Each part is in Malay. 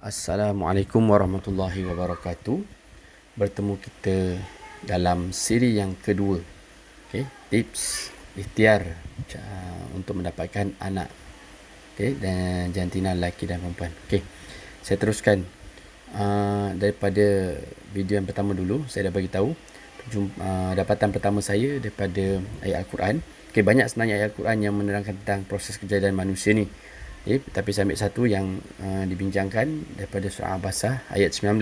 Assalamualaikum warahmatullahi wabarakatuh. Bertemu kita dalam siri yang kedua. Tips ikhtiar untuk mendapatkan anak. Dan jantina lelaki dan perempuan. Saya teruskan daripada video yang pertama dulu. Saya dah bagi tahu dapatan pertama saya daripada ayat Al-Quran. Banyak sebenarnya ayat Al-Quran yang menerangkan tentang proses kejadian manusia ni. Tapi saya ambil satu yang dibincangkan daripada surah Abasa ayat 19.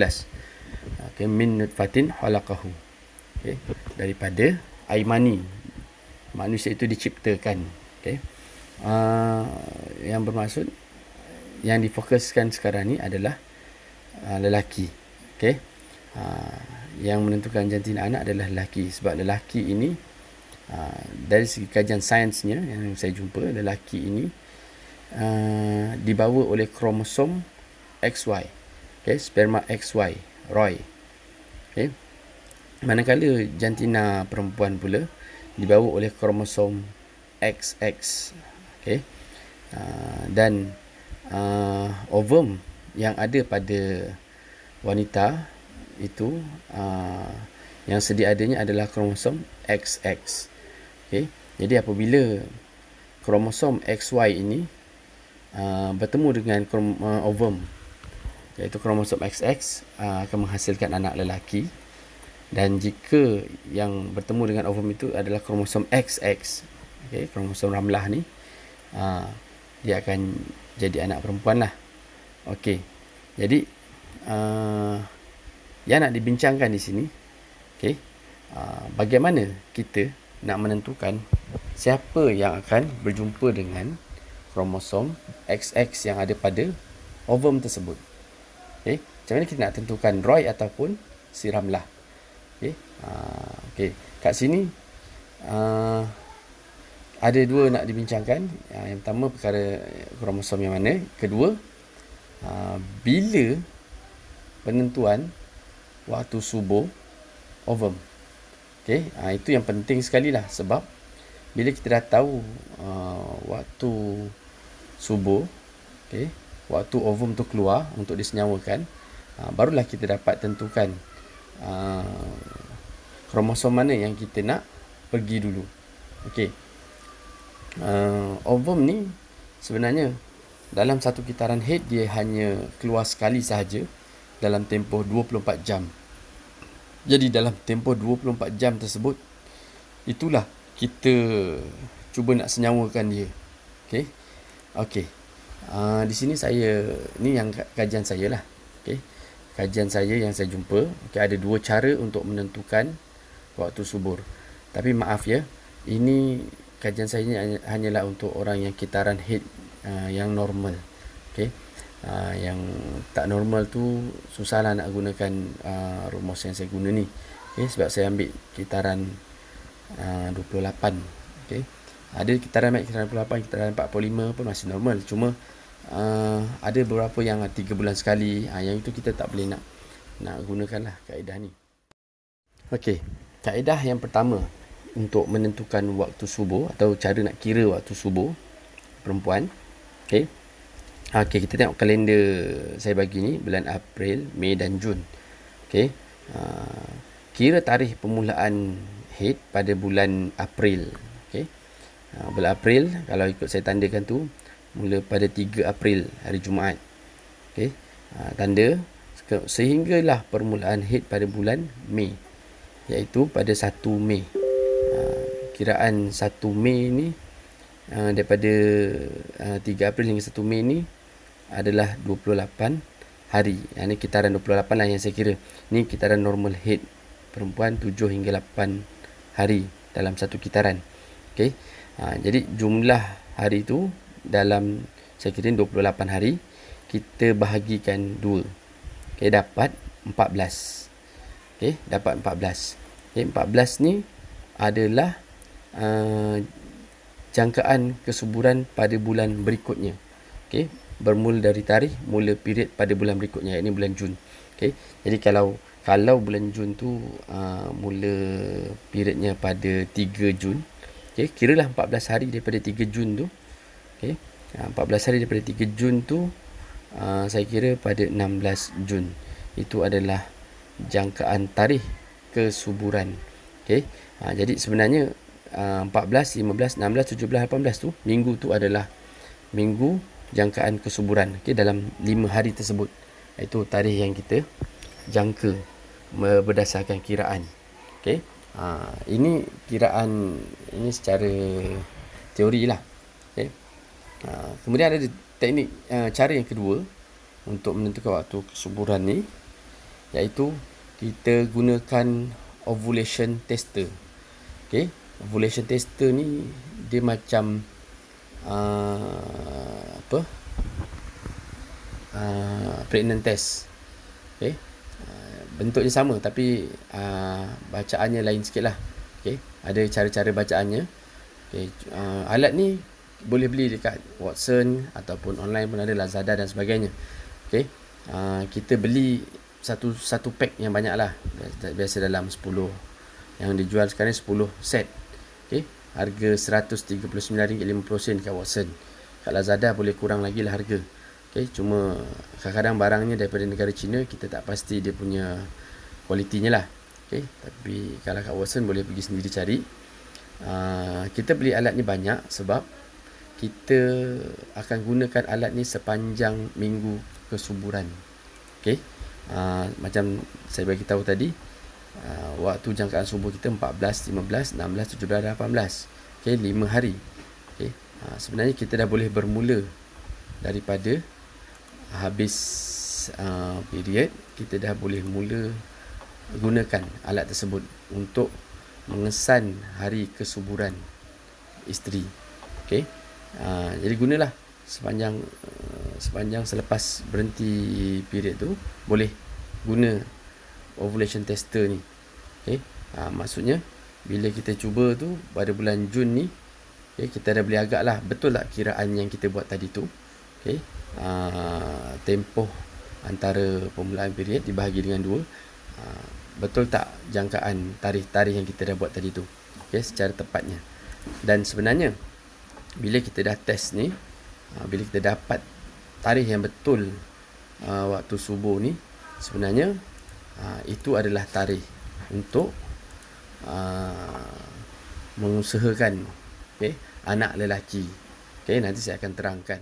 Min nutfatin khalaqahu. Daripada air mani manusia itu diciptakan. Yang bermaksud yang difokuskan sekarang ni adalah lelaki. Yang menentukan jantina anak adalah lelaki, sebab lelaki ini dari segi kajian sainsnya yang saya jumpa, lelaki ini dibawa oleh kromosom XY, sperma XY, Roy. Manakala jantina perempuan pula dibawa oleh kromosom XX. Dan ovum yang ada pada wanita itu yang sedia adanya adalah kromosom XX. Jadi apabila kromosom XY ini bertemu dengan ovum, iaitu kromosom XX, akan menghasilkan anak lelaki. Dan jika yang bertemu dengan ovum itu adalah kromosom XX, kromosom ramlah ni, dia akan jadi anak perempuan lah. Jadi yang nak dibincangkan di sini, bagaimana kita nak menentukan siapa yang akan berjumpa dengan kromosom XX yang ada pada ovum tersebut. Macam mana kita nak tentukan Roy ataupun si ramlah? Kat sini ada dua nak dibincangkan. Yang pertama perkara kromosom yang mana. Kedua, bila penentuan waktu subuh ovum. Itu yang penting sekali lah, sebab bila kita dah tahu waktu subuh, waktu ovum tu keluar untuk disenyawakan, barulah kita dapat tentukan kromosom mana yang kita nak pergi dulu. Ovum ni sebenarnya dalam satu kitaran head dia hanya keluar sekali sahaja dalam tempoh 24 jam. Jadi dalam tempoh 24 jam tersebut, itulah kita cuba nak senyawakan dia. Di sini ni yang kajian saya lah. Kajian saya yang saya jumpa, ada dua cara untuk menentukan waktu subur. Tapi maaf ya, ini kajian saya hanyalah untuk orang yang kitaran head yang normal. Yang tak normal tu susahlah nak gunakan rumus yang saya guna ni. Sebab saya ambil kitaran 28. Ada kitaran 28, kitaran 45 pun masih normal. Cuma ada beberapa yang 3 bulan sekali, yang itu kita tak boleh nak gunakan lah kaedah ni. Kaedah yang pertama untuk menentukan waktu subuh atau cara nak kira waktu subuh perempuan. Kita tengok kalender saya bagi ni, bulan April, Mei dan Jun. Kira tarikh permulaan head pada bulan April. Bulan April, kalau ikut saya tandakan tu, mula pada 3 April, hari Jumaat. Tanda sehinggalah permulaan head pada bulan Mei, iaitu pada 1 Mei. Kiraan 1 Mei ni, daripada 3 April hingga 1 Mei ni adalah 28 hari. Ini kitaran 28 lah yang saya kira. Ni kitaran normal head perempuan 7 hingga 8 hari dalam satu kitaran. Jadi jumlah hari tu dalam, saya kira 28 hari, kita bahagikan 2. Dapat 14. Dapat 14. 14 ni adalah jangkaan kesuburan pada bulan berikutnya. Bermula dari tarikh mula period pada bulan berikutnya, iaitu bulan Jun. Jadi kalau bulan Jun tu mula periodnya pada 3 Jun, kiralah 14 hari daripada 3 Jun tu. 14 hari daripada 3 Jun tu saya kira pada 16 Jun. Itu adalah jangkaan tarikh kesuburan. Okey. Jadi sebenarnya 14, 15, 16, 17, 18 tu, minggu tu adalah minggu jangkaan kesuburan. Okey, dalam 5 hari tersebut. Itu tarikh yang kita jangka berdasarkan kiraan. Okey. Ini kiraan ini secara teori lah. Okey. Kemudian ada teknik cara yang kedua untuk menentukan waktu kesuburan ni, iaitu kita gunakan ovulation tester. Okey, ovulation tester ni dia macam pregnant test. Okey, bentuknya sama tapi bacaannya lain sikit lah. Okey, ada cara-cara bacaannya. Okey, alat ni boleh beli dekat Watson ataupun online pun ada, Lazada dan sebagainya. Okey, kita beli satu pack yang banyak lah, biasa dalam 10, yang dijual sekarang 10 set. Okey, harga RM139.50 dekat Watson. Kat Lazada boleh kurang lagi lah harga. Okey, cuma kadang-kadang barangnya daripada negara China, kita tak pasti dia punya kualitinya lah. Okey, tapi kalau kat Watson boleh pergi sendiri cari. Kita beli alat ni banyak sebab kita akan gunakan alat ni sepanjang minggu kesuburan. Okey, macam saya bagi tahu tadi, waktu jangkaan subuh kita 14, 15, 16, 17 dan 18. Okey, 5 hari. Okey, sebenarnya kita dah boleh bermula daripada habis period, kita dah boleh mula gunakan alat tersebut untuk mengesan hari kesuburan isteri. Okey, jadi gunalah sepanjang selepas berhenti period tu, boleh guna ovulation tester ni. Okey, maksudnya bila kita cuba tu pada bulan Jun ni, okay, kita dah boleh agak lah betul tak kiraan yang kita buat tadi tu. Okey, tempoh antara permulaan period dibahagi dengan 2, betul tak jangkaan tarikh-tarikh yang kita dah buat tadi tu, okey, secara tepatnya. Dan sebenarnya bila kita dah test ni, bila kita dapat tarikh yang betul waktu subuh ni, sebenarnya itu adalah tarikh untuk mengusahakan, okey, anak lelaki. Okey, nanti saya akan terangkan.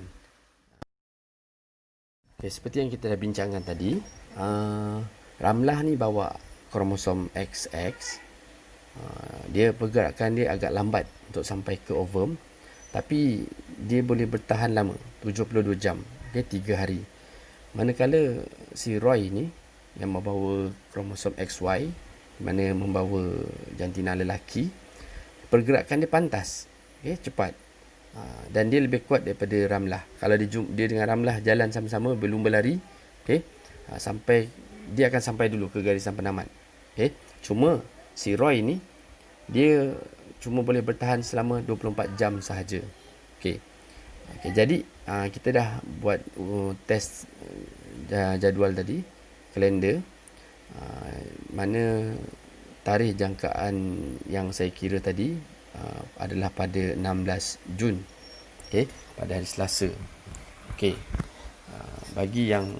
Okey, seperti yang kita dah bincangkan tadi, Ramlah ni bawa kromosom XX. Dia pergerakan dia agak lambat untuk sampai ke ovum, tapi dia boleh bertahan lama, 72 jam, okay, 3 hari. Manakala si Roy ni yang membawa kromosom XY, mana membawa jantina lelaki, pergerakan dia pantas, okay, cepat, dan dia lebih kuat daripada Ramlah. Kalau dia dengan Ramlah jalan sama-sama berlumba lari, okay, dia akan sampai dulu ke garisan penamat. Okay. Cuma si Roy ni, dia cuma boleh bertahan selama 24 jam sahaja. Okay. Jadi kita dah buat test jadual tadi, kalender, mana tarikh jangkaan yang saya kira tadi adalah pada 16 Jun. Okay, pada hari Selasa. Okay. Bagi yang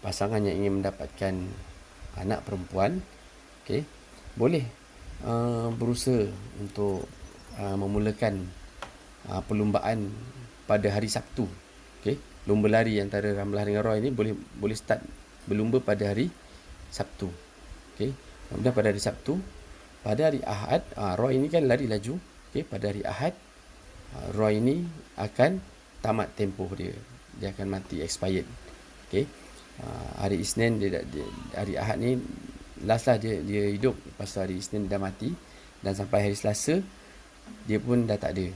pasangan yang ingin mendapatkan anak perempuan, okay, boleh berusaha untuk memulakan perlumbaan pada hari Sabtu. Okay, lumba lari antara Ramlah dengan Roy ni boleh start berlumba pada hari Sabtu. Okay, kemudian pada hari Sabtu, pada hari Ahad, Roy ni kan lari laju. Okay, pada hari Ahad, Roy ni akan tamat tempoh dia akan mati, expired. Okay, hari Isnin hari Ahad ni last lah dia hidup. Lepas tu hari Isnin dah mati, dan sampai hari Selasa dia pun dah tak ada.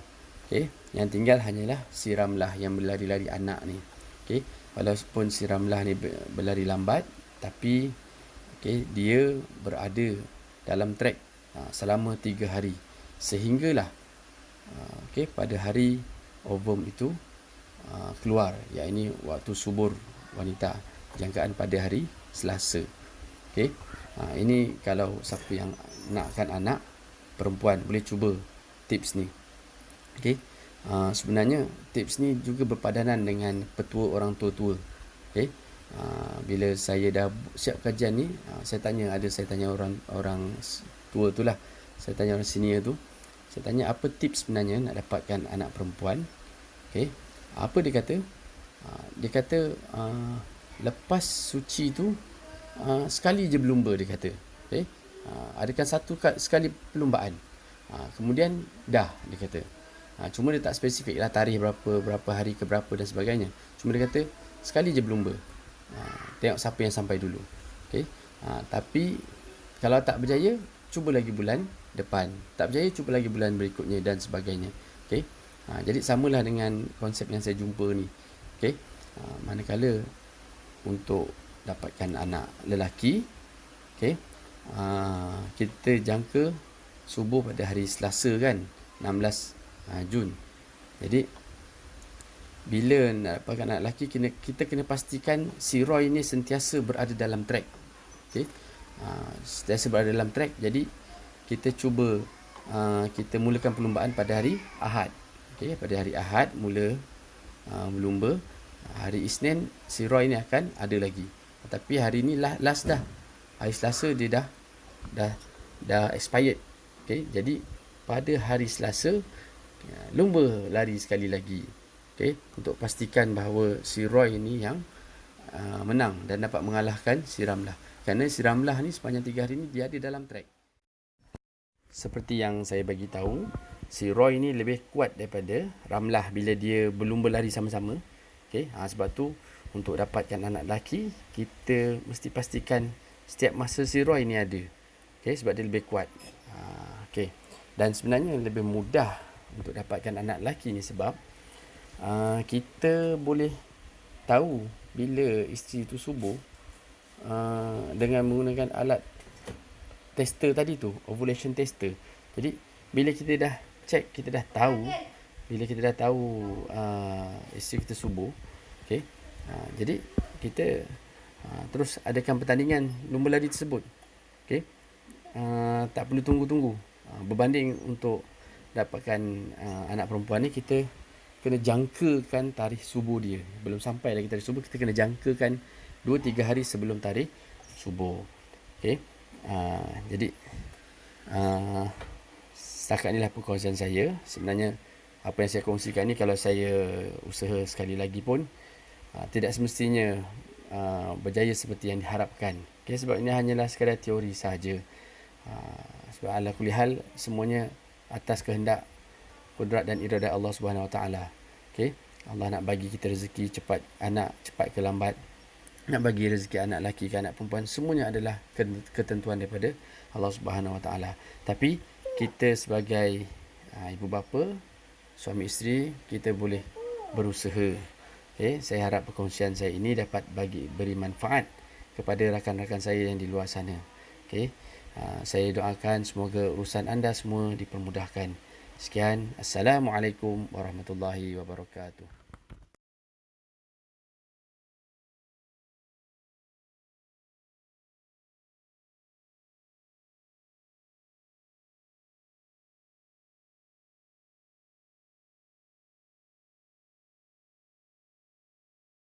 Okay, yang tinggal hanyalah si Ramlah yang berlari-lari anak ni. Okay, walaupun si Ramlah ni berlari lambat, tapi okay, dia berada dalam track selama 3 hari, sehinggalah okay, pada hari ovum itu keluar, iaitu waktu subur wanita, jangkaan pada hari Selasa. Okay, ini kalau siapa yang nakkan anak perempuan boleh cuba tips ni. Okay, sebenarnya tips ni juga berpadanan dengan petua orang tua-tua. Okey. Bila saya dah siap kajian ni, saya tanya orang tua tu lah. Saya tanya orang senior tu. Saya tanya apa tips sebenarnya nak dapatkan anak perempuan. Okey. Apa dia kata? Dia kata lepas suci tu sekali je berlumba, dia kata. Okey. Adakan sekali perlumbaan. Kemudian dah, dia kata. Cuma dia tak spesifik lah tarikh berapa hari ke berapa dan sebagainya. Cuma dia kata sekali je berlumba. Tengok siapa yang sampai dulu. Okey. Tapi kalau tak berjaya, cuba lagi bulan depan. Tak berjaya, cuba lagi bulan berikutnya dan sebagainya. Okey. Jadi samalah dengan konsep yang saya jumpa ni. Okey. Manakala untuk dapatkan anak lelaki, okey, kita jangka subuh pada hari Selasa kan, 16 Jun. Jadi bila nak dapatkan anak lelaki, kita kena pastikan si Roy ni sentiasa berada dalam track. Okey. Sentiasa berada dalam track. Jadi kita cuba kita mulakan perlumbaan pada hari Ahad. Okey, pada hari Ahad mula berlumba. Hari Isnin si Roy ni akan ada lagi. Tapi hari ni last dah. Hari Selasa dia dah expired. Okey, jadi pada hari Selasa lumba lari sekali lagi. Okey, untuk pastikan bahawa si Roy ni yang menang dan dapat mengalahkan si Ramlah. Kerana si Ramlah ni sepanjang 3 hari ni dia ada dalam track. Seperti yang saya bagi tahu, si Roy ni lebih kuat daripada Ramlah bila dia berlumba lari sama-sama. Okey, sebab tu untuk dapatkan anak lelaki, kita mesti pastikan setiap masa si Roy ni ada. Okey, sebab dia lebih kuat. Okey. Dan sebenarnya lebih mudah untuk dapatkan anak lelaki ni sebab kita boleh tahu bila isteri tu subuh dengan menggunakan alat tester tadi tu, ovulation tester. Jadi bila kita dah check, kita dah tahu isteri kita subuh. Okey. Jadi kita terus adakan pertandingan lumba lari tersebut. Okey. Tak perlu tunggu-tunggu. Berbanding untuk dapatkan anak perempuan ni, kita kena jangkakan tarikh subuh dia. Belum sampai lagi tarikh subuh, kita kena jangkakan 2-3 hari sebelum tarikh subuh. Okey. Jadi setakat inilah perkongsian saya. Sebenarnya apa yang saya kongsikan ni, kalau saya usaha sekali lagi pun tidak semestinya berjaya seperti yang diharapkan. Okay, sebab ini hanyalah sekadar teori sahaja. Sebab ala kulli hal semuanya atas kehendak, kudrat dan iradah Allah Subhanahu Wa Taala. Okay, Allah nak bagi kita rezeki cepat ke lambat, nak bagi rezeki anak lelaki ke anak perempuan, semuanya adalah ketentuan daripada Allah Subhanahu Wa Taala. Tapi kita sebagai ibu bapa, suami isteri, kita boleh berusaha. Okay, saya harap perkongsian saya ini dapat beri manfaat kepada rakan-rakan saya yang di luar sana. Okay, saya doakan semoga urusan anda semua dipermudahkan. Sekian, Assalamualaikum warahmatullahi wabarakatuh.